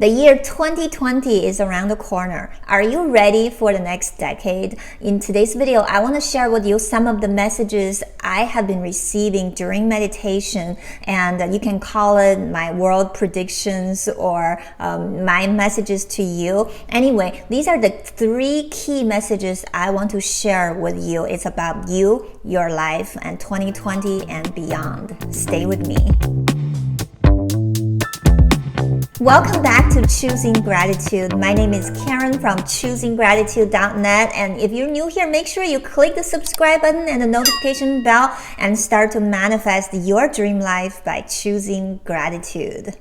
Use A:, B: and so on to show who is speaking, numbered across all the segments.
A: The year 2020 is around the corner. Are you ready for the next decade? In today's video, I want to share with you some of the messages I have been receiving during meditation, and you can call it my world predictions or my messages to you. Anyway, these are the 3 key messages I want to share with you. It's about you, your life, and 2020 and beyond. Stay with me. Welcome back to Choosing Gratitude. My name is Karen from choosinggratitude.net, and if you're new here, make sure you click the subscribe button and the notification bell and start to manifest your dream life by choosing gratitude.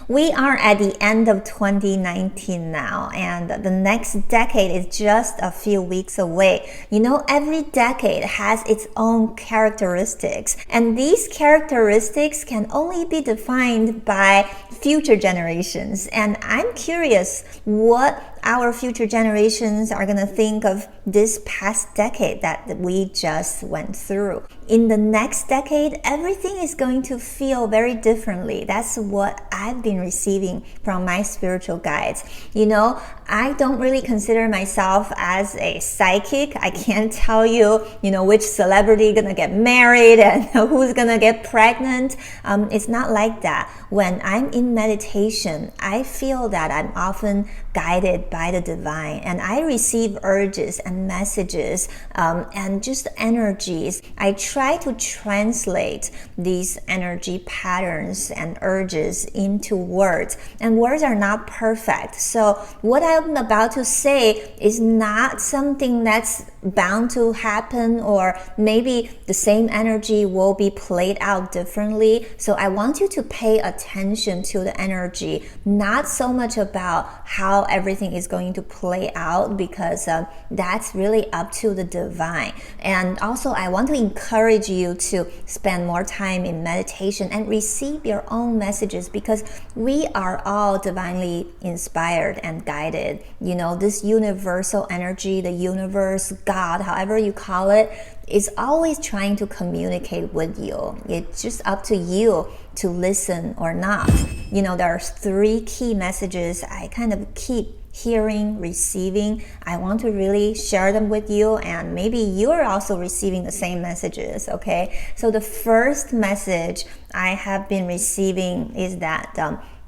A: We are at the end of 2019 now, and the next decade is just a few weeks away. You know, every decade has its own characteristics, and these characteristics can only be defined by future generations. And I'm curious what our future generations are going to think of this past decade that we just went through. In the next decade, everything is going to feel very differently. That's what I've been receiving from my spiritual guides. You know, I don't really consider myself as a psychic. I can't tell you, which celebrity is going to get married and who's going to get pregnant. It's not like that. When I'm in meditation, I feel that I'm often guided by the divine, and I receive urges and messages and just energies. I try to translate these energy patterns and urges into words, and words are not perfect. So what I'm about to say is not something that's bound to happen, or maybe the same energy will be played out differently. So I want you to pay attention to the energy, not so much about how everything is going to play out, because that's really up to the divine. And also I want to encourage you to spend more time in meditation and receive your own messages, because we are all divinely inspired and guided. This universal energy, the universe, God, however you call it, is always trying to communicate with you. It's just up to you to listen or not. There are 3 key messages I kind of keep hearing, receiving. I want to really share them with you, and maybe you're also receiving the same messages, okay? So the first message I have been receiving is that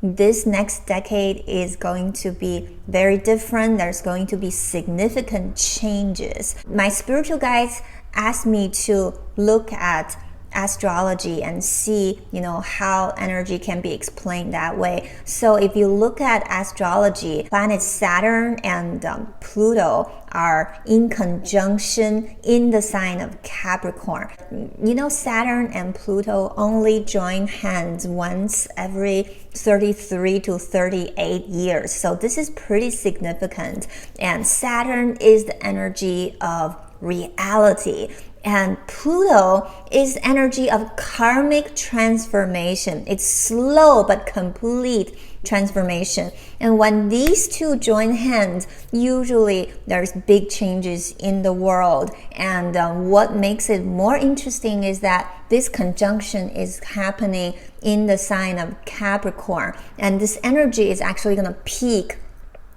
A: this next decade is going to be very different. There's going to be significant changes. My spiritual guides asked me to look at astrology and see, how energy can be explained that way. So if you look at astrology, planets Saturn and Pluto are in conjunction in the sign of Capricorn. Saturn and Pluto only join hands once every 33 to 38 years. So this is pretty significant. And Saturn is the energy of reality, and Pluto is energy of karmic transformation. It's slow but complete transformation. And when these 2 join hands, usually there's big changes in the world. And what makes it more interesting is that this conjunction is happening in the sign of Capricorn. And this energy is actually going to peak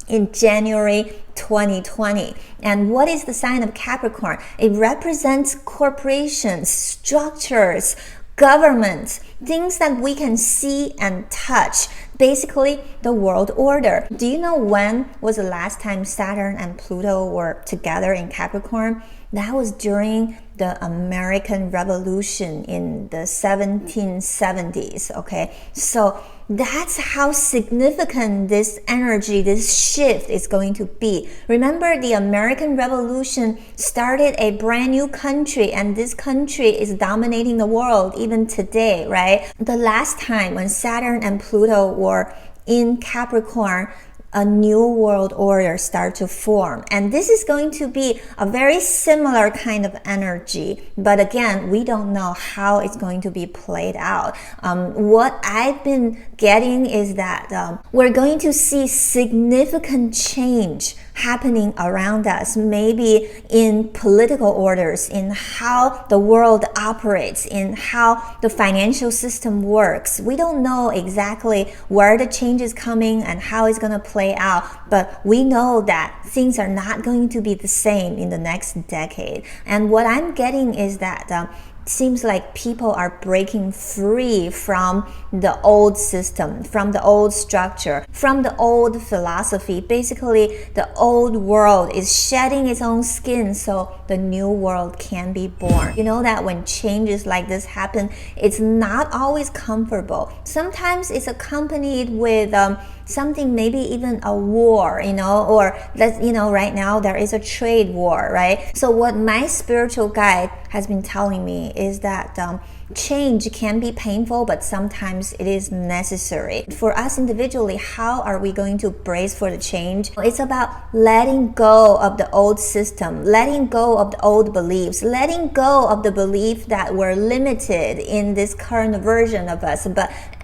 A: in January 2020. And what is the sign of Capricorn? It represents corporations, structures, governments, things that we can see and touch. Basically, the world order. Do you know when was the last time Saturn and Pluto were together in Capricorn? That was during the American Revolution in the 1770s, okay? So that's how significant this energy, this shift is going to be. Remember, the American Revolution started a brand new country, and this country is dominating the world even today, right? The last time when Saturn and Pluto were in Capricorn, a new world order start to form. And this is going to be a very similar kind of energy. But again, we don't know how it's going to be played out. What I've been getting is that we're going to see significant change happening around us, maybe in political orders, in how the world operates, in how the financial system works. We don't know exactly where the change is coming and how it's going to play out, but we know that things are not going to be the same in the next decade. And what I'm getting is that seems like people are breaking free from the old system, from the old structure, from the old philosophy. Basically, the old world is shedding its own skin so the new world can be born. You know that when changes like this happen, it's not always comfortable. Sometimes it's accompanied with something, maybe even a war, or that, right now there is a trade war, right? So what my spiritual guide has been telling me is that change can be painful, but sometimes it is necessary. For us individually, how are we going to brace for the change? It's about letting go of the old system, letting go of the old beliefs, letting go of the belief that we're limited in this current version of us,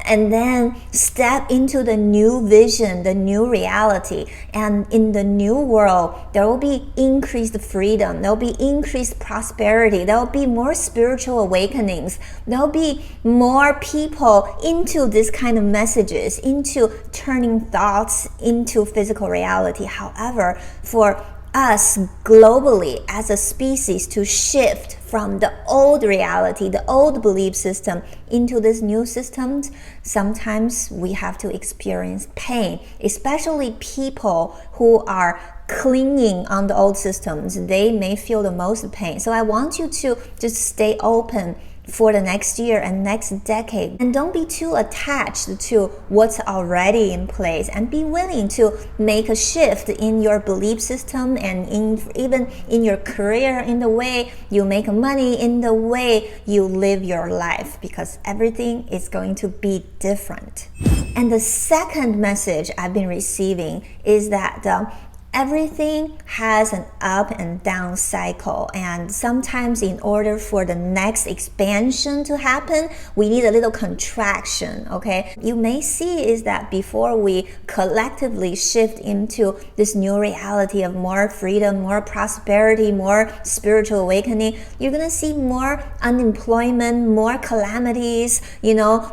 A: and then step into the new vision, the new reality. And in the new world, there will be increased freedom, there will be increased prosperity, there will be more spiritual awakenings, there will be more people into this kind of messages, into turning thoughts into physical reality. However, for us globally as a species to shift from the old reality, the old belief system into this new system, sometimes we have to experience pain, especially people who are clinging on the old systems. They may feel the most pain. So I want you to just stay open for the next year and next decade, and don't be too attached to what's already in place, and be willing to make a shift in your belief system and even in your career, in the way you make money, in the way you live your life, because everything is going to be different. And the second message I've been receiving is that everything has an up and down cycle, and sometimes in order for the next expansion to happen, we need a little contraction, okay? You may see is that before we collectively shift into this new reality of more freedom, more prosperity, more spiritual awakening, you're gonna see more unemployment, more calamities,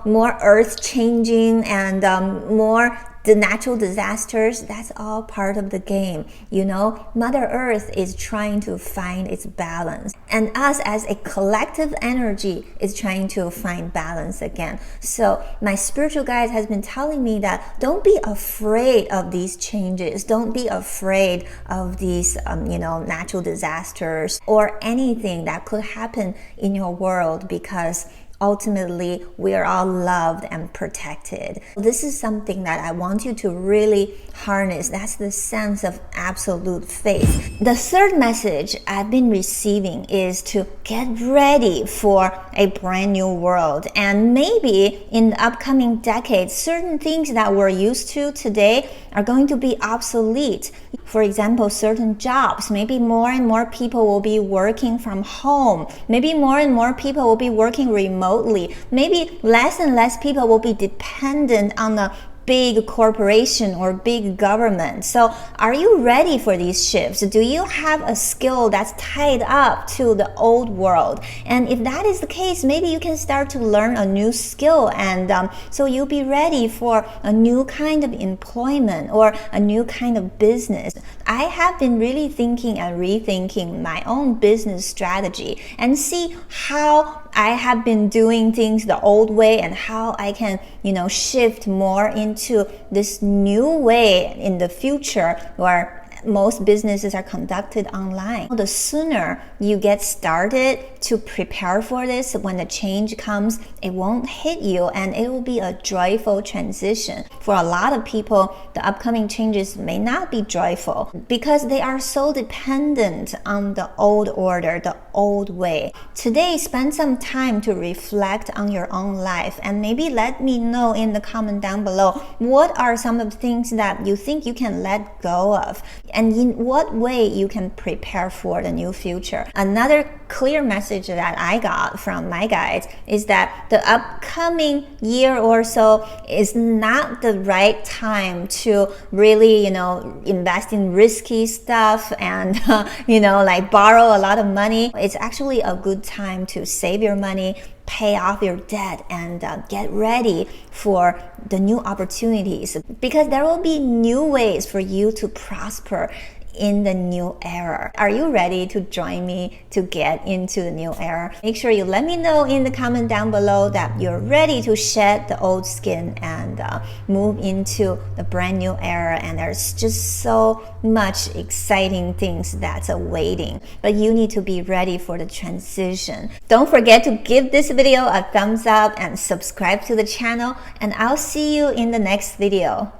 A: more earth changing, and more the natural disasters. That's all part of the game. Mother Earth is trying to find its balance, and us as a collective energy is trying to find balance again. So my spiritual guide has been telling me that don't be afraid of these changes. Don't be afraid of these natural disasters or anything that could happen in your world, because ultimately, we are all loved and protected. This is something that I want you to really harness. That's the sense of absolute faith. The third message I've been receiving is to get ready for a brand new world. And maybe in the upcoming decades, certain things that we're used to today are going to be obsolete. For example, certain jobs, maybe more and more people will be working from home. Maybe more and more people will be working remotely. Maybe less and less people will be dependent on the big corporation or big government. So are you ready for these shifts? Do you have a skill that's tied up to the old world? And if that is the case, maybe you can start to learn a new skill, and so you'll be ready for a new kind of employment or a new kind of business. I have been really thinking and rethinking my own business strategy and see how I have been doing things the old way and how I can, shift more into this new way in the future where most businesses are conducted online. The sooner you get started to prepare for this, when the change comes, it won't hit you, and it will be a joyful transition. For a lot of people, the upcoming changes may not be joyful because they are so dependent on the old order, the old way. Today, spend some time to reflect on your own life, and maybe let me know in the comment down below what are some of the things that you think you can let go of, and in what way you can prepare for the new future. Another clear message that I got from my guides is that the upcoming year or so is not the right time to really, invest in risky stuff and, like borrow a lot of money. It's actually a good time to save your money, pay off your debt, and get ready for the new opportunities, because there will be new ways for you to prosper in the new era. Are you ready to join me to get into the new era? Make sure you let me know in the comment down below that you're ready to shed the old skin and move into the brand new era. And there's just so much exciting things that's awaiting, but you need to be ready for the transition. Don't forget to give this video a thumbs up and subscribe to the channel, and I'll see you in the next video.